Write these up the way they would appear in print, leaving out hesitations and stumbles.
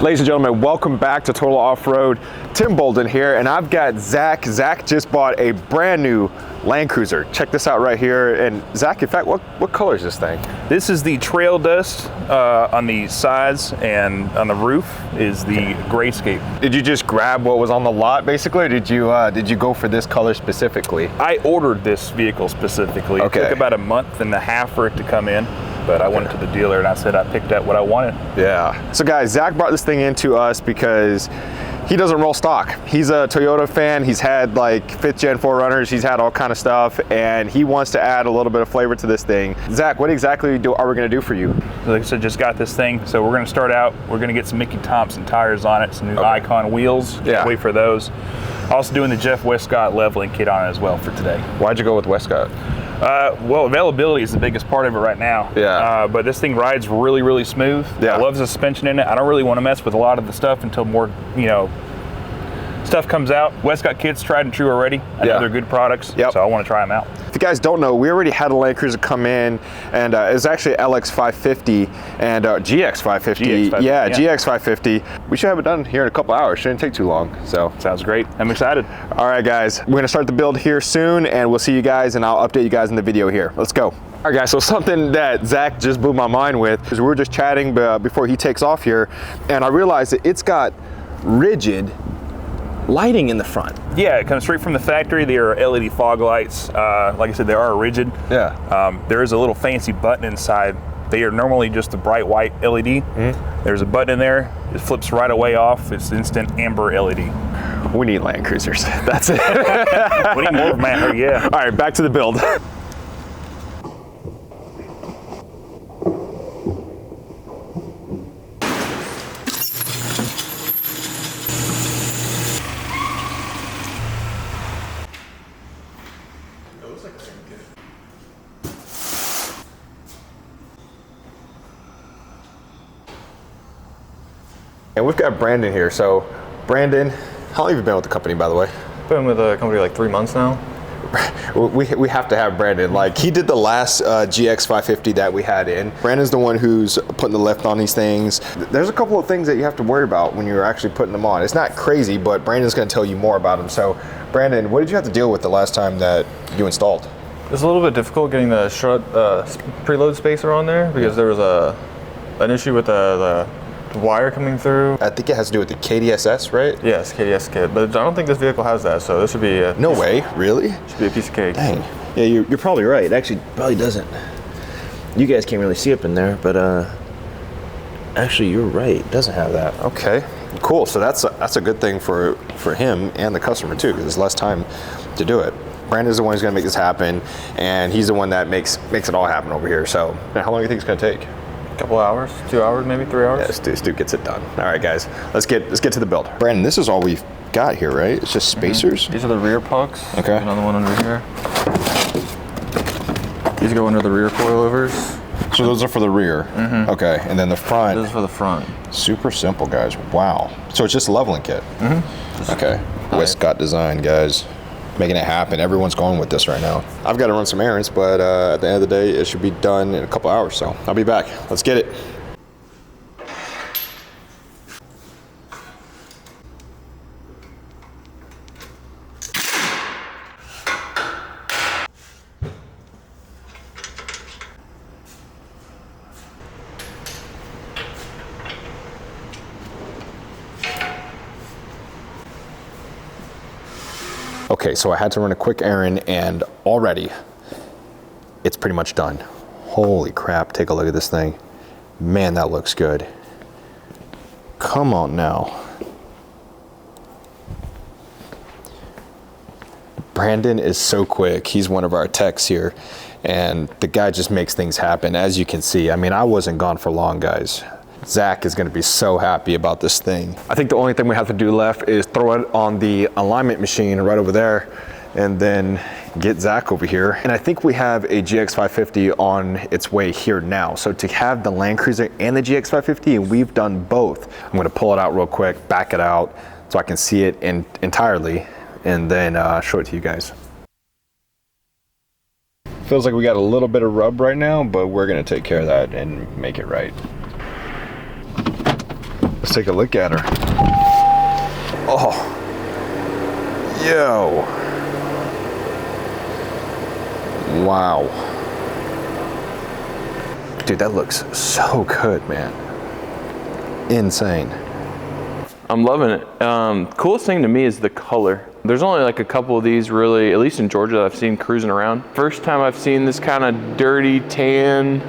Ladies and gentlemen, welcome back to Total Off-Road. Tim Bolden here, and I've got Zach. Zach just bought a brand new Land Cruiser. Check this out right here. And Zach, in fact, what color is this thing? This is the trail dust on the sides, and on the roof is the grayscape. Did you just grab what was on the lot, basically, or did you go for this color specifically? I ordered this vehicle specifically. Okay. It took about a month and a half for it to come in. But I went to the dealer and I said I picked out what I wanted. Yeah. So guys, Zach brought this thing into us because he doesn't roll stock. He's a Toyota fan. He's had like 5th gen 4Runners. He's had all kind of stuff, and he wants to add a little bit of flavor to this thing. Zach, what exactly are we going to do for you? Like I said, just got this thing. So we're going to start out. We're going to get some Mickey Thompson tires on it, some new Icon wheels. Can't wait for those. Also doing the Jeff Westcott leveling kit on it as well for today. Why'd you go with Westcott? Well, availability is the biggest part of it right now. Yeah. But this thing rides really, really smooth. Yeah. I love the suspension in it. I don't really want to mess with a lot of the stuff until more, stuff comes out. Westcott kits tried and true already. I know they're good products, so I want to try them out. If you guys don't know, we already had a Land Cruiser come in, and it's actually LX550 and GX550. Yeah, GX550. We should have it done here in a couple hours. Shouldn't take too long. So sounds great. I'm excited. All right, guys, we're gonna start the build here soon, and we'll see you guys, and I'll update you guys in the video here. Let's go. All right, guys, so something that Zach just blew my mind with is we were just chatting before he takes off here, and I realized that it's got rigid lighting in the front. Yeah, it comes straight from the factory. They are LED fog lights. Like I said, they are rigid. Yeah. There is a little fancy button inside. They are normally just a bright white LED. There's a button in there. It flips right away off. It's instant amber LED. We need Land Cruisers. That's it. We need more of them, yeah. All right, back to the build. And we've got Brandon here. So, Brandon, how long have you been with the company, by the way? Been with the company like 3 months now. We have to have Brandon. Like, he did the last GX550 that we had in. Brandon's the one who's putting the lift on these things. There's a couple of things that you have to worry about when you're actually putting them on. It's not crazy, but Brandon's going to tell you more about them. So, Brandon, what did you have to deal with the last time that you installed? It's a little bit difficult getting the preload spacer on there because there was an issue with the wire coming through. I think it has to do with the KDSS, right? Yes, KDS kit, but I don't think this vehicle has that, so this should be no way, really? Should be a piece of cake. Dang. Yeah, you're probably right. It actually probably doesn't. You guys can't really see up in there, but actually you're right. It doesn't have that. Okay, cool. So that's a good thing for him and the customer too, because there's less time to do it. Brandon's the one who's gonna make this happen, and he's the one that makes it all happen over here. So, how long do you think it's gonna take? Couple hours, 2 hours, maybe 3 hours. Yeah, this dude gets it done. All right, guys, let's get to the build. Brandon, this is all we've got here, right? It's just spacers. These are the rear pucks. Okay. There's another one under here. These go under the rear coilovers. So those are for the rear. Okay, and then the front. This is for the front. Super simple, guys. Wow. So it's just a leveling kit. Okay. Westcott design, guys. Making it happen. Everyone's going with this right now. I've got to run some errands, but at the end of the day, it should be done in a couple hours. So I'll be back. Let's get it. Okay, so I had to run a quick errand, and already it's pretty much done. Holy crap, take a look at this thing. Man, that looks good. Come on now. Brandon is so quick. He's one of our techs here, and the guy just makes things happen, as you can see. I mean, I wasn't gone for long, guys. Zach is going to be so happy about this thing. I think the only thing we have to do left is throw it on the alignment machine right over there, and then get Zach over here. And I think we have a GX550 on its way here now. So to have the Land Cruiser and the GX550, and we've done both, I'm going to pull it out real quick, back it out so I can see it entirely, and then show it to you guys. Feels like we got a little bit of rub right now, but we're going to take care of that and make it right. Let's take a look at her. Oh, yo. Wow. Dude, that looks so good, man. Insane. I'm loving it. Coolest thing to me is the color. There's only like a couple of these really, at least in Georgia, that I've seen cruising around. First time I've seen this kind of dirty tan,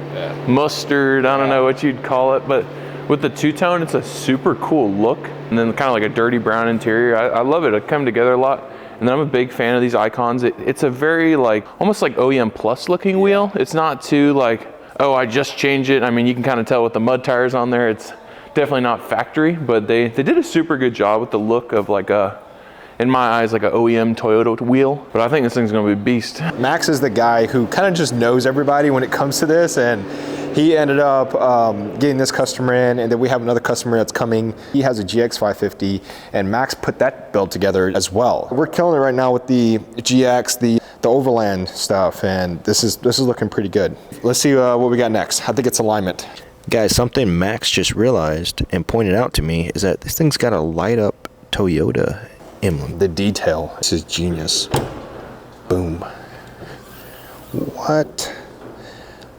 mustard, I don't know what you'd call it, but with the two-tone, it's a super cool look. And then kind of like a dirty brown interior. I love it. It come together a lot. And then I'm a big fan of these icons. It's a very like, almost like OEM Plus looking wheel. It's not too like, oh, I just changed it. I mean, you can kind of tell with the mud tires on there, it's definitely not factory, but they did a super good job with the look of like a, in my eyes, like an OEM Toyota wheel. But I think this thing's gonna be a beast. Max is the guy who kind of just knows everybody when it comes to this, and he ended up getting this customer in, and then we have another customer that's coming. He has a GX550, and Max put that build together as well. We're killing it right now with the GX, the overland stuff, and this is looking pretty good. Let's see what we got next. I think it's alignment. Guys, something Max just realized and pointed out to me is that this thing's got a light up Toyota emblem. The detail, this is genius. Boom. What?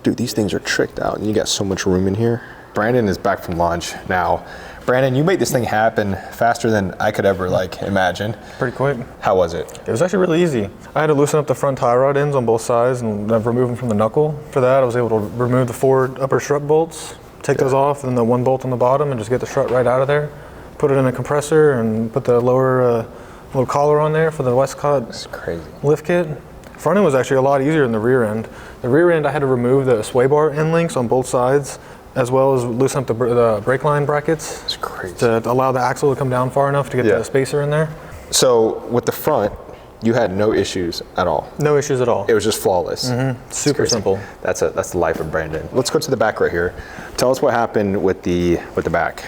Dude, these things are tricked out, and you got so much room in here. Brandon is back from lunch now. Brandon, you made this thing happen faster than I could ever like imagine. Pretty quick. How was it? It was actually really easy. I had to loosen up the front tie rod ends on both sides and remove them from the knuckle. For that, I was able to remove the 4 upper strut bolts, take those off, and then the 1 bolt on the bottom, and just get the strut right out of there. Put it in a compressor and put the lower little collar on there for the Westcott lift kit. Front end was actually a lot easier than the rear end. The rear end, I had to remove the sway bar end links on both sides, as well as loosen up the brake line brackets. It's crazy. To allow the axle to come down far enough to get the spacer in there. So with the front, you had no issues at all? No issues at all. It was just flawless. Super simple. That's the life of Brandon. Let's go to the back right here. Tell us what happened with the back.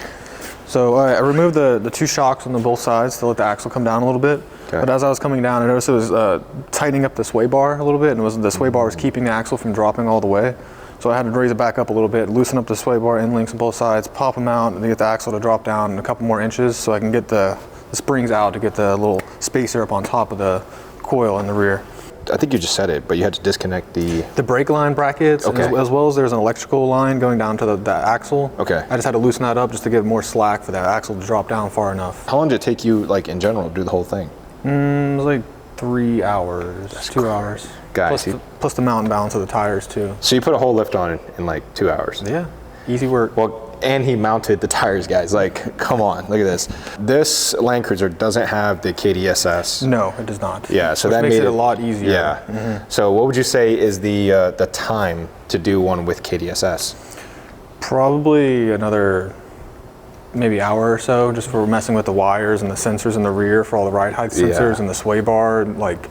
So I removed the 2 shocks on both sides to let the axle come down a little bit. Okay. But as I was coming down, I noticed it was tightening up the sway bar a little bit, and the sway bar was keeping the axle from dropping all the way. So I had to raise it back up a little bit, loosen up the sway bar end links on both sides, pop them out, and get the axle to drop down a couple more inches so I can get the springs out to get the little spacer up on top of the coil in the rear. I think you just said it, but you had to disconnect the brake line brackets, as well as there's an electrical line going down to the axle. Okay. I just had to loosen that up just to give more slack for that axle to drop down far enough. How long did it take you, like in general, to do the whole thing? It was like 3 hours, 2 hours. Guys, plus the mountain balance of the tires too. So you put a whole lift on it in like 2 hours? Yeah, easy work. Well, and he mounted the tires, guys. Like, come on, look at this. This Land Cruiser doesn't have the KDSS. No, it does not. Yeah, so that makes made it a lot easier. Yeah. So what would you say is the time to do one with KDSS? Probably another maybe hour or so, just for messing with the wires and the sensors in the rear for all the ride height sensors and the sway bar like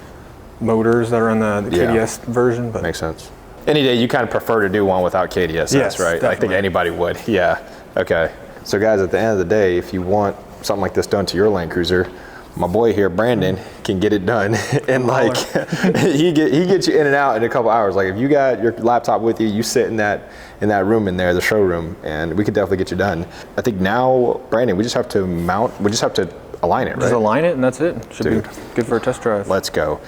motors that are in the KDS version. But makes sense. Any day you kind of prefer to do one without KDSS, yes, right? Definitely. I think anybody would. Yeah. Okay. So guys, at the end of the day, if you want something like this done to your Land Cruiser, my boy here, Brandon, can get it done. And like, he gets you in and out in a couple hours. Like if you got your laptop with you, you sit in that room in there, the showroom, and we could definitely get you done. I think now, Brandon, we just have to mount, we just have to align it, right? Just align it and that's it. Should be good for a test drive. Let's go.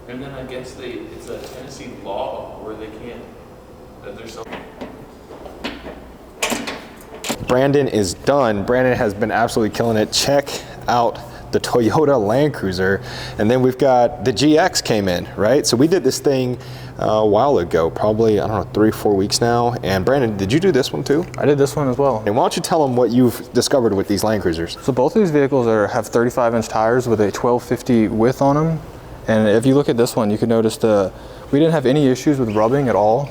And then I guess it's a Tennessee law where they can't, there's some. Brandon is done. Brandon has been absolutely killing it. Check out the Toyota Land Cruiser. And then we've got the GX came in, right? So we did this thing a while ago, probably, I don't know, 3 or 4 weeks now. And Brandon, did you do this one too? I did this one as well. And why don't you tell them what you've discovered with these Land Cruisers? So both of these vehicles have 35-inch tires with a 1250 width on them. And if you look at this one, you can notice we didn't have any issues with rubbing at all.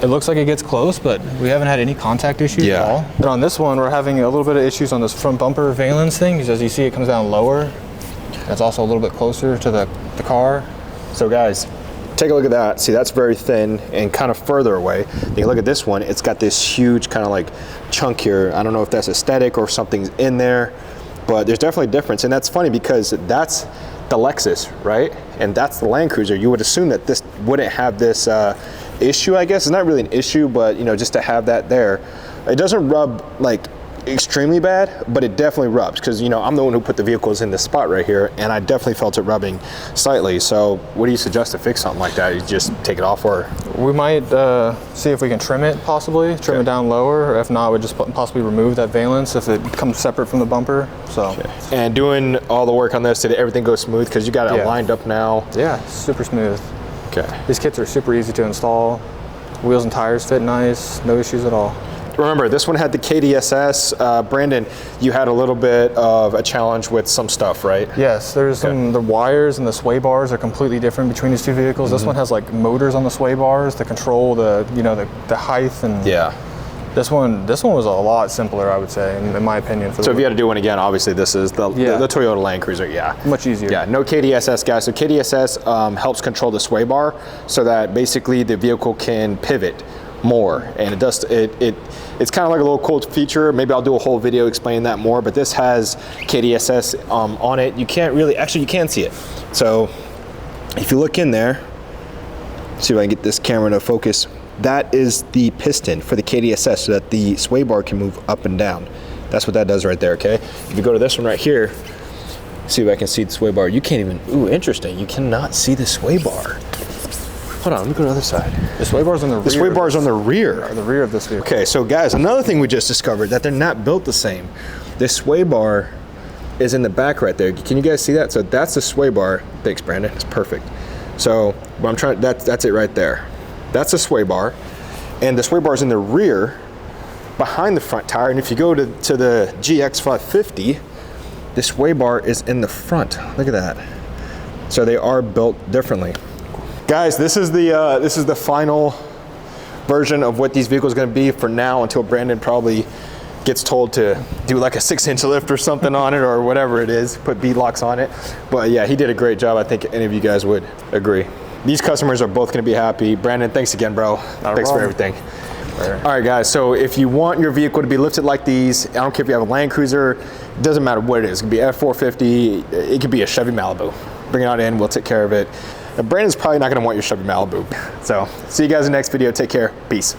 It looks like it gets close, but we haven't had any contact issues at all. And on this one, we're having a little bit of issues on this front bumper valence thing, because as you see, it comes down lower. It's also a little bit closer to the car. So guys, Take a look at that. See, that's very thin and kind of further away. You look at this one, it's got this huge kind of like chunk here. I don't know if that's aesthetic or something's in there, but there's definitely a difference. And that's funny because that's the Lexus, right? And that's the Land Cruiser. You would assume that this wouldn't have this issue, I guess. It's not really an issue, but you know, just to have that there. It doesn't rub like extremely bad, but it definitely rubs because, you know, I'm the one who put the vehicles in this spot right here, and I definitely felt it rubbing slightly. So what do you suggest to fix something like that? You just take it off, or? We might see if we can trim it, possibly trim it down lower, or if not, we just possibly remove that valence if it comes separate from the bumper. So And doing all the work on this, did everything go smooth? Because you got it lined up now. Yeah, super smooth. Okay. These kits are super easy to install. Wheels and tires fit nice, no issues at all. Remember, this one had the KDSS. Brandon, you had a little bit of a challenge with some stuff, right? Yes, there's some, the wires and the sway bars are completely different between these two vehicles. This one has like motors on the sway bars to control the, you know, the height, and this one was a lot simpler, I would say, in my opinion. So if you had to do one again, obviously this is the Toyota Land Cruiser, much easier. Yeah, no KDSS, guys. So KDSS helps control the sway bar so that basically the vehicle can pivot more, and it does it's kind of like a little cool feature. Maybe I'll do a whole video explaining that more, but this has KDSS on it. You can't really, actually you can see it. So if you look in there, see if I can get this camera to focus, that is the piston for the KDSS so that the sway bar can move up and down. That's what that does right there, okay? If you go to this one right here, see if I can see the sway bar. You can't even, ooh, interesting. You cannot see the sway bar. Hold on, let me go to the other side. The sway bar's on the rear. The sway bar's on the rear. The rear of this vehicle. Okay, so guys, another thing we just discovered, that they're not built the same. This sway bar is in the back right there. Can you guys see that? So that's the sway bar. Thanks, Brandon. It's perfect. So what I'm trying, that's it right there. That's the sway bar. And the sway bar's in the rear behind the front tire. And if you go to the GX550, the sway bar is in the front. Look at that. So they are built differently. Guys, this is the final version of what these vehicles are going to be for now, until Brandon probably gets told to do like a 6-inch lift or something on it, or whatever it is, put bead-locks on it. But yeah, he did a great job. I think any of you guys would agree. These customers are both going to be happy. Brandon, thanks again, bro. Thanks for everything. All right, guys, so if you want your vehicle to be lifted like these, I don't care if you have a Land Cruiser, it doesn't matter what it is. It could be F450, it could be a Chevy Malibu. Bring it on in, we'll take care of it. Brandon's probably not going to want your Chevy Malibu. So see you guys in the next video. Take care. Peace.